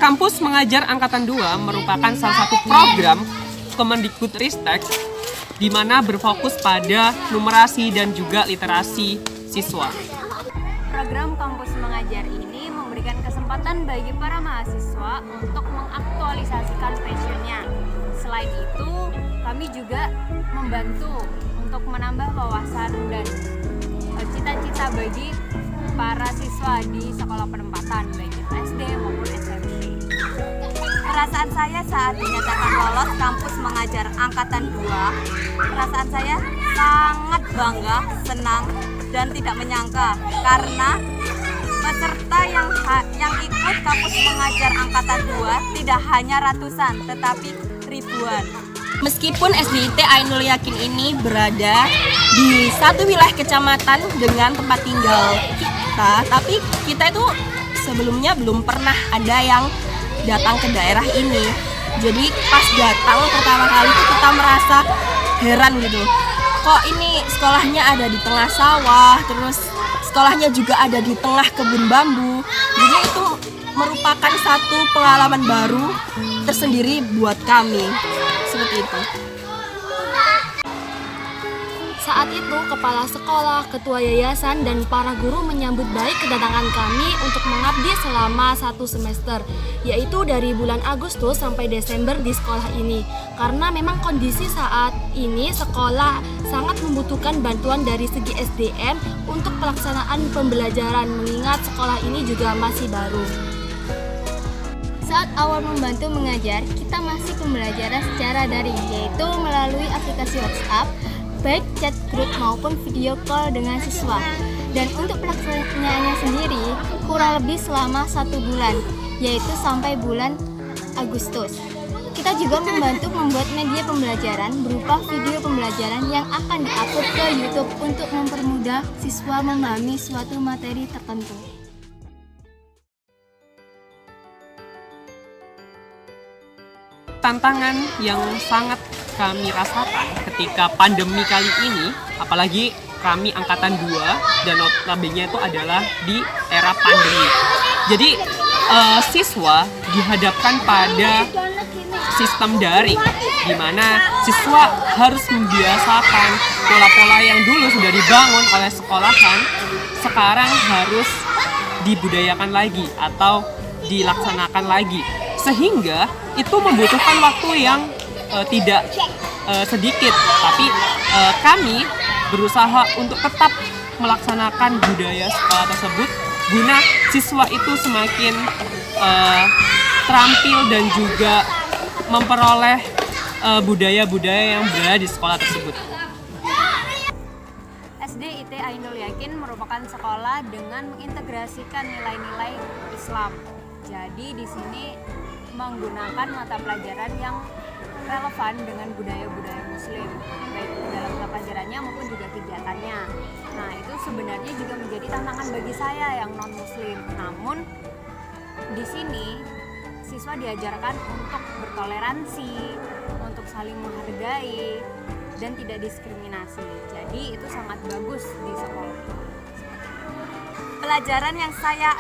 Kampus Mengajar Angkatan 2 merupakan salah satu program Kemendikbudristek di mana berfokus pada numerasi dan juga literasi siswa. Program Kampus Mengajar ini memberikan kesempatan bagi para mahasiswa untuk mengaktualisasikan passionnya. Selain itu, kami juga membantu untuk menambah wawasan dan cita-cita bagi para siswa di sekolah penempatan, baik itu SD maupun SMP. Perasaan saya saat dinyatakan lolos Kampus Mengajar Angkatan 2, perasaan saya sangat bangga, senang, dan tidak menyangka karena peserta yang ikut Kampus Mengajar Angkatan 2 tidak hanya ratusan, tetapi ribuan. Meskipun SDIT Ainul Yakin ini berada di satu wilayah kecamatan dengan tempat tinggal kita, tapi kita itu sebelumnya belum pernah ada yang datang ke daerah ini. Jadi pas datang pertama kali itu kita merasa heran gitu. Kok ini sekolahnya ada di tengah sawah, terus sekolahnya juga ada di tengah kebun bambu. Jadi itu merupakan satu pengalaman baru tersendiri buat kami. Seperti itu. Saat itu, kepala sekolah, ketua yayasan, dan para guru menyambut baik kedatangan kami untuk mengabdi selama 1 semester, yaitu dari bulan Agustus sampai Desember di sekolah ini. Karena memang kondisi saat ini sekolah sangat membutuhkan bantuan dari segi SDM untuk pelaksanaan pembelajaran, mengingat sekolah ini juga masih baru. Saat awal membantu mengajar, kita masih pembelajaran secara daring, yaitu melalui aplikasi WhatsApp, baik chat group maupun video call dengan siswa. Dan untuk pelaksanaannya sendiri, kurang lebih selama 1 bulan, yaitu sampai bulan Agustus. Kita juga membantu membuat media pembelajaran berupa video pembelajaran yang akan diupload ke YouTube untuk mempermudah siswa memahami suatu materi tertentu. Tantangan yang sangat kami rasakan ketika pandemi kali ini, apalagi kami angkatan 2 dan notabene itu adalah di era pandemi. Jadi siswa dihadapkan pada sistem daring, di mana siswa harus membiasakan pola-pola yang dulu sudah dibangun oleh sekolahan, sekarang harus dibudayakan lagi atau dilaksanakan lagi. Sehingga itu membutuhkan waktu yang tidak sedikit, tapi kami berusaha untuk tetap melaksanakan budaya sekolah tersebut guna siswa itu semakin terampil dan juga memperoleh budaya-budaya yang berada di sekolah tersebut. SDIT Ainul Yakin merupakan sekolah dengan mengintegrasikan nilai-nilai Islam. Jadi di sini menggunakan mata pelajaran yang relevan dengan budaya-budaya Muslim, baik dalam mata pelajarannya maupun juga kegiatannya. Nah, itu sebenarnya juga menjadi tantangan bagi saya yang non-Muslim. Namun di sini siswa diajarkan untuk bertoleransi, untuk saling menghargai, dan tidak diskriminasi. Jadi itu sangat bagus di sekolah. Pelajaran yang saya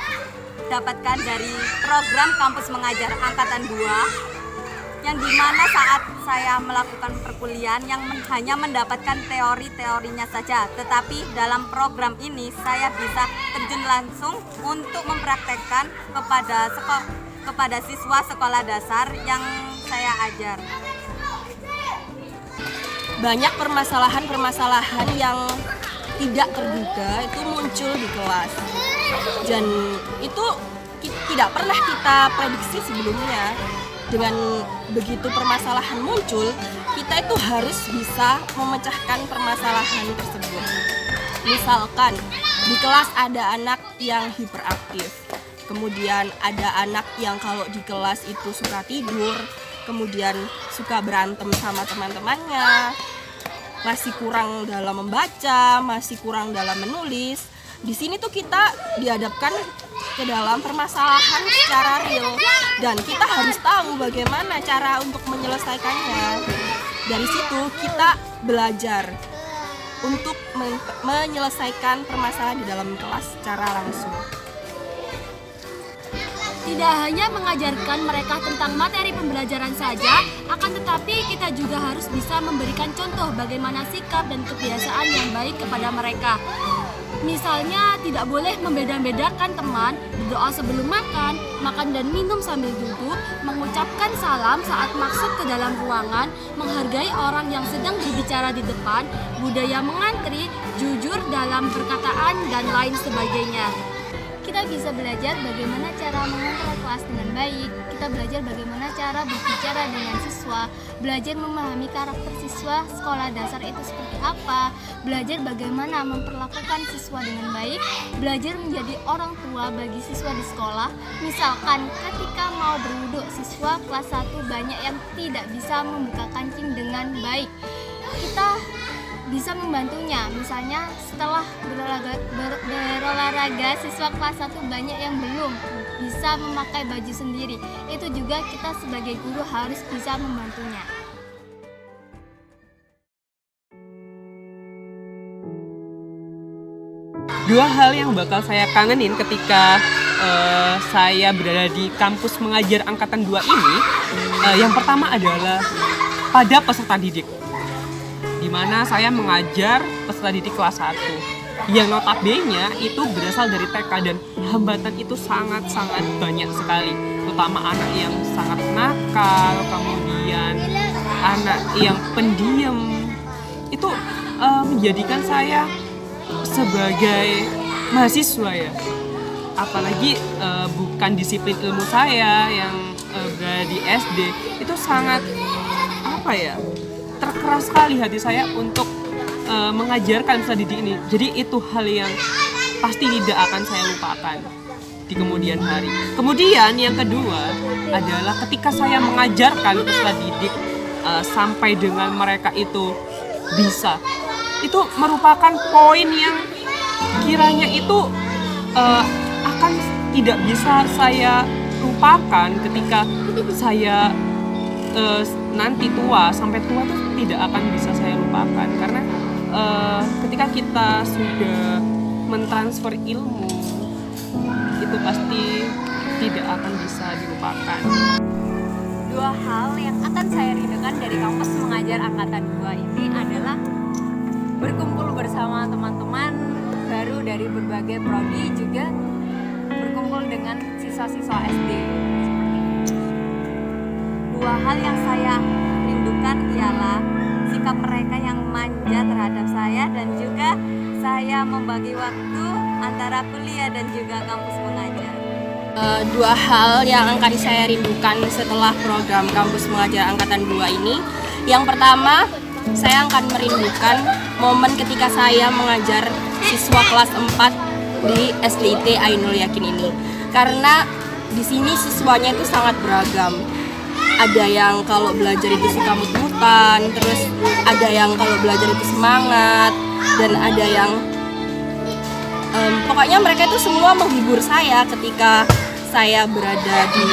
dapatkan dari program Kampus Mengajar Angkatan 2, yang dimana saat saya melakukan perkuliahan yang hanya mendapatkan teori-teorinya saja, tetapi dalam program ini saya bisa terjun langsung untuk mempraktekkan kepada siswa sekolah dasar yang saya ajar. Banyak permasalahan-permasalahan yang tidak terduga itu muncul di kelas, dan itu tidak pernah kita prediksi sebelumnya. Dengan begitu permasalahan muncul, kita itu harus bisa memecahkan permasalahan tersebut. Misalkan di kelas ada anak yang hiperaktif, kemudian ada anak yang kalau di kelas itu suka tidur, kemudian suka berantem sama teman-temannya, masih kurang dalam membaca, masih kurang dalam menulis. Di sini tuh kita dihadapkan ke dalam permasalahan secara real, dan kita harus tahu bagaimana cara untuk menyelesaikannya. Dari situ kita belajar untuk menyelesaikan permasalahan di dalam kelas secara langsung. Tidak hanya mengajarkan mereka tentang materi pembelajaran saja, akan tetapi kita juga harus bisa memberikan contoh bagaimana sikap dan kebiasaan yang baik kepada mereka. Misalnya, tidak boleh membeda-bedakan teman, berdoa sebelum makan, makan dan minum sambil duduk, mengucapkan salam saat masuk ke dalam ruangan, menghargai orang yang sedang berbicara di depan, budaya mengantri, jujur dalam perkataan, dan lain sebagainya. Kita bisa belajar bagaimana cara mengontrol kelas dengan baik. Kita belajar bagaimana cara berbicara dengan siswa, belajar memahami karakter siswa sekolah dasar itu seperti apa, belajar bagaimana memperlakukan siswa dengan baik, belajar menjadi orang tua bagi siswa di sekolah. Misalkan ketika mau berwudu, siswa kelas 1 banyak yang tidak bisa membuka kancing dengan baik. Kita bisa membantunya, misalnya setelah berolahraga siswa kelas 1 banyak yang belum bisa memakai baju sendiri. Itu juga kita sebagai guru harus bisa membantunya. Dua hal yang bakal saya kangenin ketika saya berada di kampus mengajar angkatan 2 ini, yang pertama adalah pada peserta didik, di mana saya mengajar peserta didik kelas 1 yang notabene itu berasal dari TK, dan hambatan itu sangat-sangat banyak sekali, terutama anak yang sangat nakal, kemudian anak yang pendiam. Itu menjadikan saya sebagai mahasiswa ya, apalagi bukan disiplin ilmu saya yang berada di SD, itu sangat terkeras sekali hati saya untuk mengajarkan peserta didik ini. Jadi itu hal yang pasti tidak akan saya lupakan di kemudian hari. Kemudian yang kedua adalah ketika saya mengajarkan peserta didik sampai dengan mereka itu bisa, itu merupakan poin yang kiranya itu akan tidak bisa saya lupakan ketika saya nanti tua, sampai tua itu tidak akan bisa saya lupakan, karena ketika kita sudah mentransfer ilmu itu pasti tidak akan bisa dilupakan. Dua hal yang akan saya rindukan dari kampus mengajar angkatan 2 ini adalah berkumpul bersama teman-teman baru dari berbagai prodi, juga berkumpul dengan siswa-siswa SD. Dua hal yang saya rindukan ialah sikap mereka yang manja terhadap saya, dan juga saya membagi waktu antara kuliah dan juga kampus mengajar. Dua hal yang akan saya rindukan setelah program kampus mengajar angkatan 2 ini. Yang pertama, saya akan merindukan momen ketika saya mengajar siswa kelas 4 di SDIT Ainul Yakin ini. Karena di sini siswanya itu sangat beragam. Ada yang kalau belajar itu suka mut-mutan, terus ada yang kalau belajar itu semangat, dan ada yang pokoknya mereka itu semua menghibur saya ketika saya berada di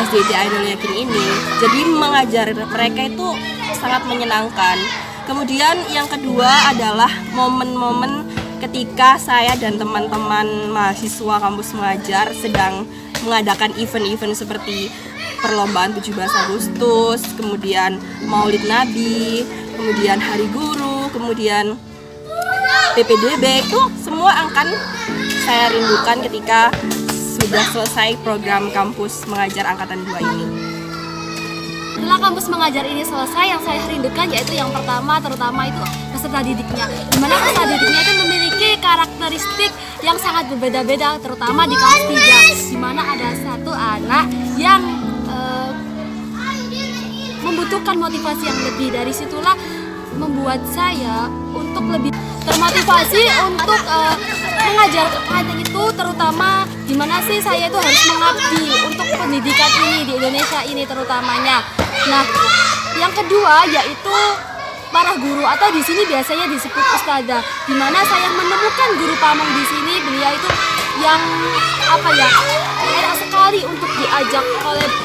SDIT Ainul Yakin ini. Jadi mengajar mereka itu sangat menyenangkan. Kemudian yang kedua adalah momen-momen ketika saya dan teman-teman mahasiswa kampus mengajar sedang mengadakan event-event seperti perlombaan 17 Agustus, kemudian Maulid Nabi, kemudian Hari Guru, kemudian PPDB. Itu semua akan saya rindukan ketika sudah selesai program kampus mengajar angkatan 2 ini. Setelah kampus mengajar ini selesai, yang saya rindukan yaitu yang pertama terutama itu peserta didiknya, dimana peserta didiknya itu memiliki karakteristik yang sangat berbeda-beda, terutama di kelas 3, dimana ada satu anak yang membutuhkan motivasi yang lebih. Dari situlah membuat saya untuk lebih termotivasi untuk mengajar kancing itu, terutama gimana sih saya itu harus mengabdi untuk pendidikan ini di Indonesia ini terutamanya. Nah, yang kedua yaitu para guru, atau di sini biasanya disebut ustadzah, di mana saya menemukan guru pamong di sini. Beliau itu yang enak sekali untuk diajak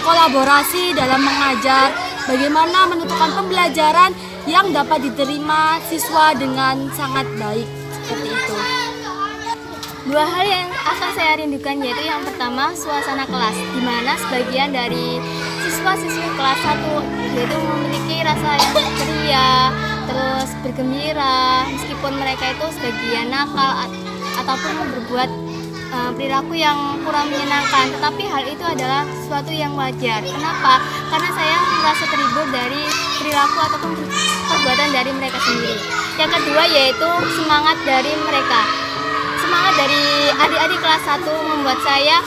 kolaborasi dalam mengajar, bagaimana menentukan pembelajaran yang dapat diterima siswa dengan sangat baik, seperti itu. Dua hal yang akan saya rindukan yaitu yang pertama suasana kelas, di mana sebagian dari siswa-siswi kelas 1 yaitu memiliki rasa yang ceria, terus bergembira, meskipun mereka itu sebagian nakal ataupun berbuat perilaku yang kurang menyenangkan, tetapi hal itu adalah sesuatu yang wajar. Kenapa? Karena saya merasa terhibur dari perilaku ataupun perbuatan dari mereka sendiri. Yang kedua yaitu semangat dari mereka. Semangat dari adik-adik kelas 1 membuat saya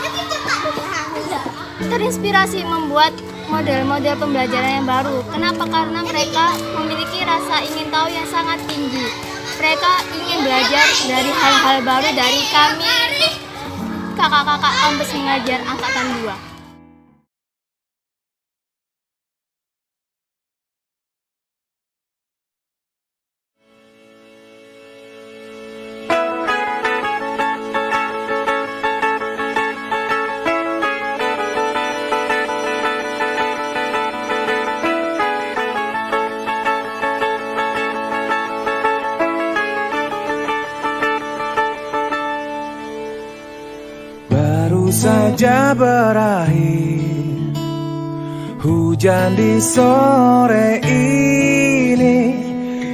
terinspirasi membuat model-model pembelajaran yang baru. Kenapa? Karena mereka memiliki rasa ingin tahu yang sangat tinggi. Mereka ingin belajar dari hal-hal baru dari kami, kakak-kakak kampus mengajar angkatan 2. Saja berakhir hujan di sore ini,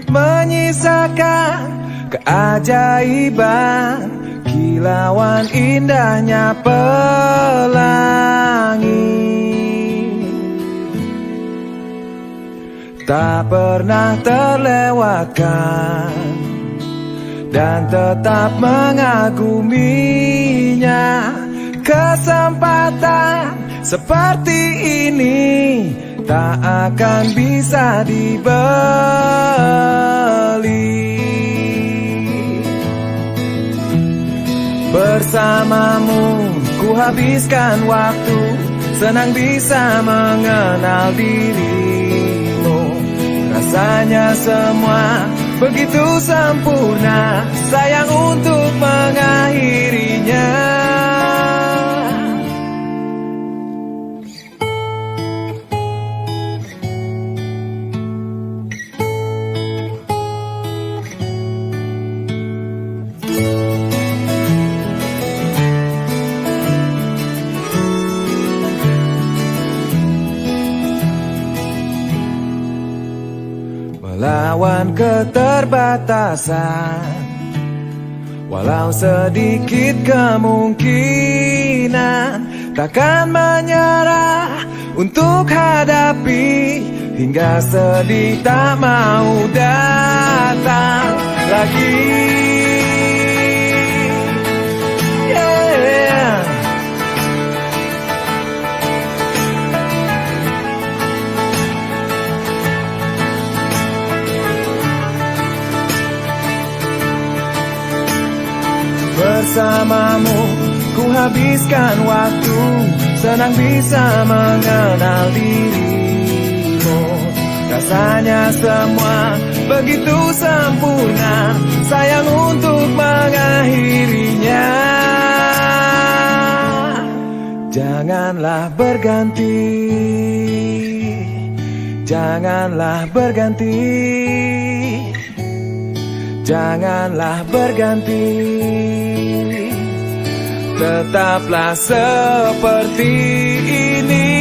menyisakan keajaiban kilauan indahnya pelangi. Tak pernah terlewatkan dan tetap mengaguminya. Kesempatan seperti ini tak akan bisa dibeli. Bersamamu ku habiskan waktu, senang bisa mengenal dirimu. Rasanya semua begitu sempurna, sayang untuk mengakhirinya. Melawan keterbatasan, walau sedikit kemungkinan, takkan menyerah untuk hadapi hingga sedih tak mau datang lagi. Bersamamu ku habiskan waktu, senang bisa mengenal dirimu. Rasanya semua begitu sempurna, sayang untuk mengakhirinya. Janganlah berganti, janganlah berganti, janganlah berganti. Tetaplah seperti ini.